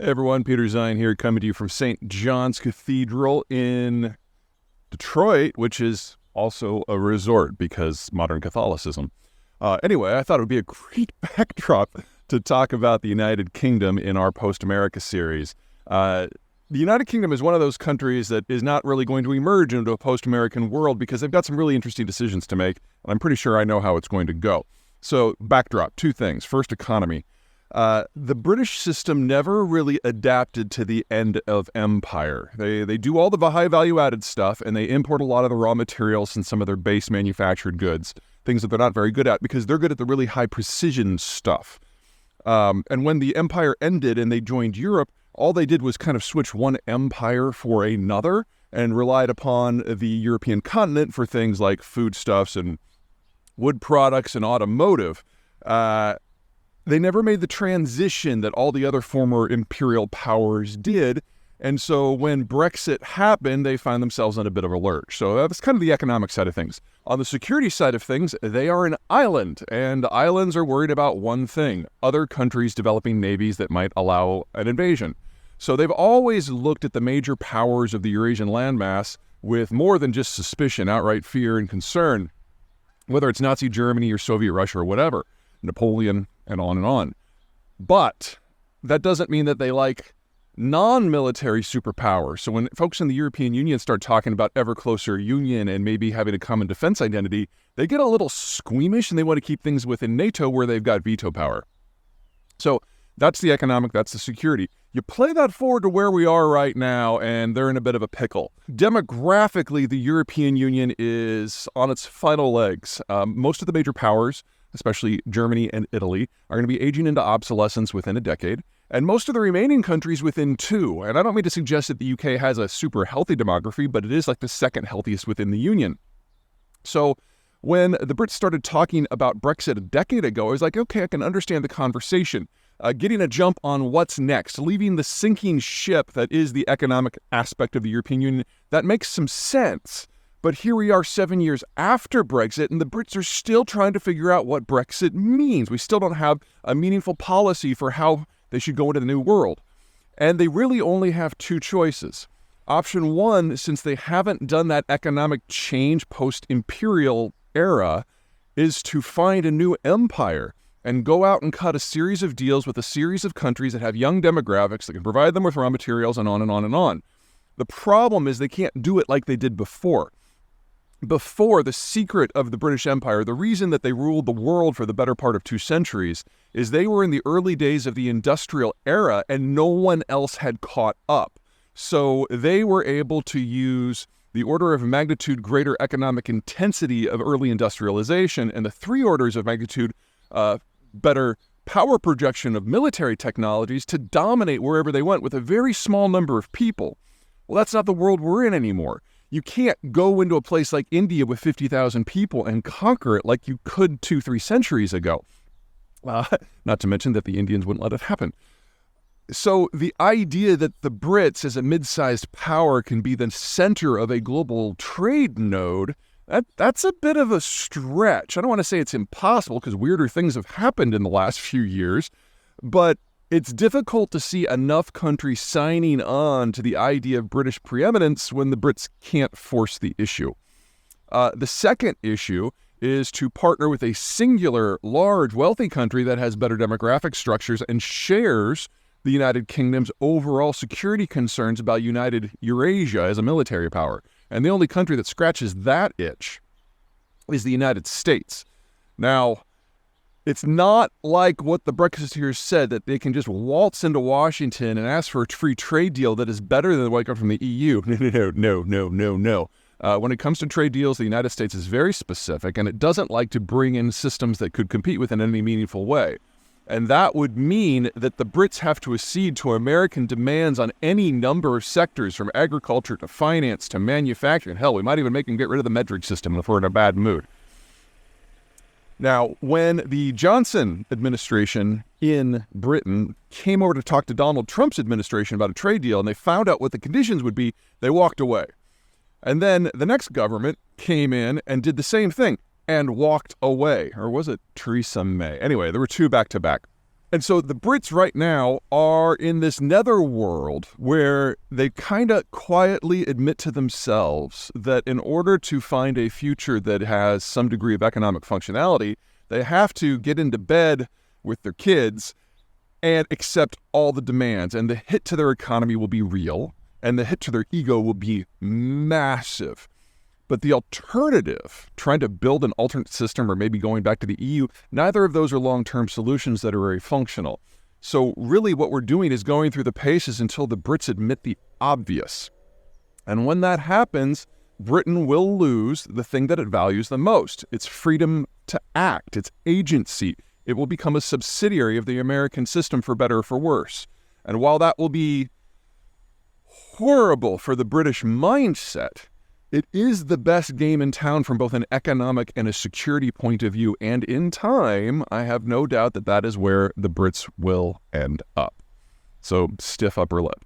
Hey everyone, Peter Zine here, coming to you from St. John's Cathedral in Detroit, which is also a resort because modern Catholicism. Anyway, I thought it would be a great backdrop to talk about the United Kingdom in our Post-America series. The United Kingdom is one of those countries that is not really going to emerge into a post-American world because they've got some really interesting decisions to make, and I'm pretty sure I know how it's going to go. So, backdrop, two things. First, economy. The British system never really adapted to the end of empire. They do all the high value-added stuff, and they import a lot of the raw materials and some of their base manufactured goods, things that they're not very good at because they're good at the really high precision stuff. And when the empire ended and they joined Europe, all they did was kind of switch one empire for another and relied upon the European continent for things like foodstuffs and wood products and automotive. They never made the transition that all the other former imperial powers did, and so when Brexit happened, they found themselves on a bit of a lurch. So that's kind of the economic side of things. On the security side of things, they are an island, and islands are worried about one thing: other countries developing navies that might allow an invasion. So they've always looked at the major powers of the Eurasian landmass with more than just suspicion, outright fear and concern, whether it's Nazi Germany or Soviet Russia or whatever, Napoleon, and on and on. But that doesn't mean that they like non-military superpowers. So when folks in the European Union start talking about ever closer union and maybe having a common defense identity, they get a little squeamish and they want to keep things within NATO where they've got veto power. So that's the economic, that's the security. You play that forward to where we are right now, and they're in a bit of a pickle. Demographically, the European Union is on its final legs. Most of the major powers, especially Germany and Italy, are going to be aging into obsolescence within a decade, and most of the remaining countries within 2. And I don't mean to suggest that the UK has a super healthy demography, but it is like the second healthiest within the Union. So when the Brits started talking about Brexit a decade ago, I was like, okay, I can understand the conversation. Getting a jump on what's next, leaving the sinking ship that is the economic aspect of the European Union, that makes some sense. But here we are 7 years after Brexit, and the Brits are still trying to figure out what Brexit means. We still don't have a meaningful policy for how they should go into the new world. And they really only have two choices. Option one, since they haven't done that economic change post-imperial era, is to find a new empire and go out and cut a series of deals with a series of countries that have young demographics that can provide them with raw materials and on and on and on. The problem is they can't do it like they did before. Before, the secret of the British Empire, the reason that they ruled the world for the better part of 2 centuries, is they were in the early days of the industrial era and no one else had caught up. So they were able to use the order of magnitude greater economic intensity of early industrialization and the 3 orders of magnitude better power projection of military technologies to dominate wherever they went with a very small number of people. Well, that's not the world we're in anymore. You can't go into a place like India with 50,000 people and conquer it like you could 2-3 centuries ago. Not to mention that the Indians wouldn't let it happen. So the idea that the Brits as a mid-sized power can be the center of a global trade node, that's a bit of a stretch. I don't want to say it's impossible because weirder things have happened in the last few years, but it's difficult to see enough countries signing on to the idea of British preeminence when the Brits can't force the issue. The second issue is to partner with a singular, large, wealthy country that has better demographic structures and shares the United Kingdom's overall security concerns about United Eurasia as a military power. And the only country that scratches that itch is the United States. Now, it's not like what the Brexiteers said, that they can just waltz into Washington and ask for a free trade deal that is better than what got from the EU. No. When it comes to trade deals, the United States is very specific, and it doesn't like to bring in systems that could compete with it in any meaningful way. And that would mean that the Brits have to accede to American demands on any number of sectors, from agriculture to finance to manufacturing. Hell, we might even make them get rid of the metric system if we're in a bad mood. Now, when the Johnson administration in Britain came over to talk to Donald Trump's administration about a trade deal, and they found out what the conditions would be, they walked away. And then the next government came in and did the same thing and walked away. Or was it Theresa May? Anyway, there were 2 back-to-back. And so the Brits right now are in this netherworld where they kind of quietly admit to themselves that in order to find a future that has some degree of economic functionality, they have to get into bed with their kids and accept all the demands. And the hit to their economy will be real, and the hit to their ego will be massive. But the alternative, trying to build an alternate system or maybe going back to the EU, neither of those are long-term solutions that are very functional. So really what we're doing is going through the paces until the Brits admit the obvious. And when that happens, Britain will lose the thing that it values the most, its freedom to act, its agency. It will become a subsidiary of the American system, for better or for worse. And while that will be horrible for the British mindset, it is the best game in town from both an economic and a security point of view. And in time, I have no doubt that that is where the Brits will end up. So stiff upper lip.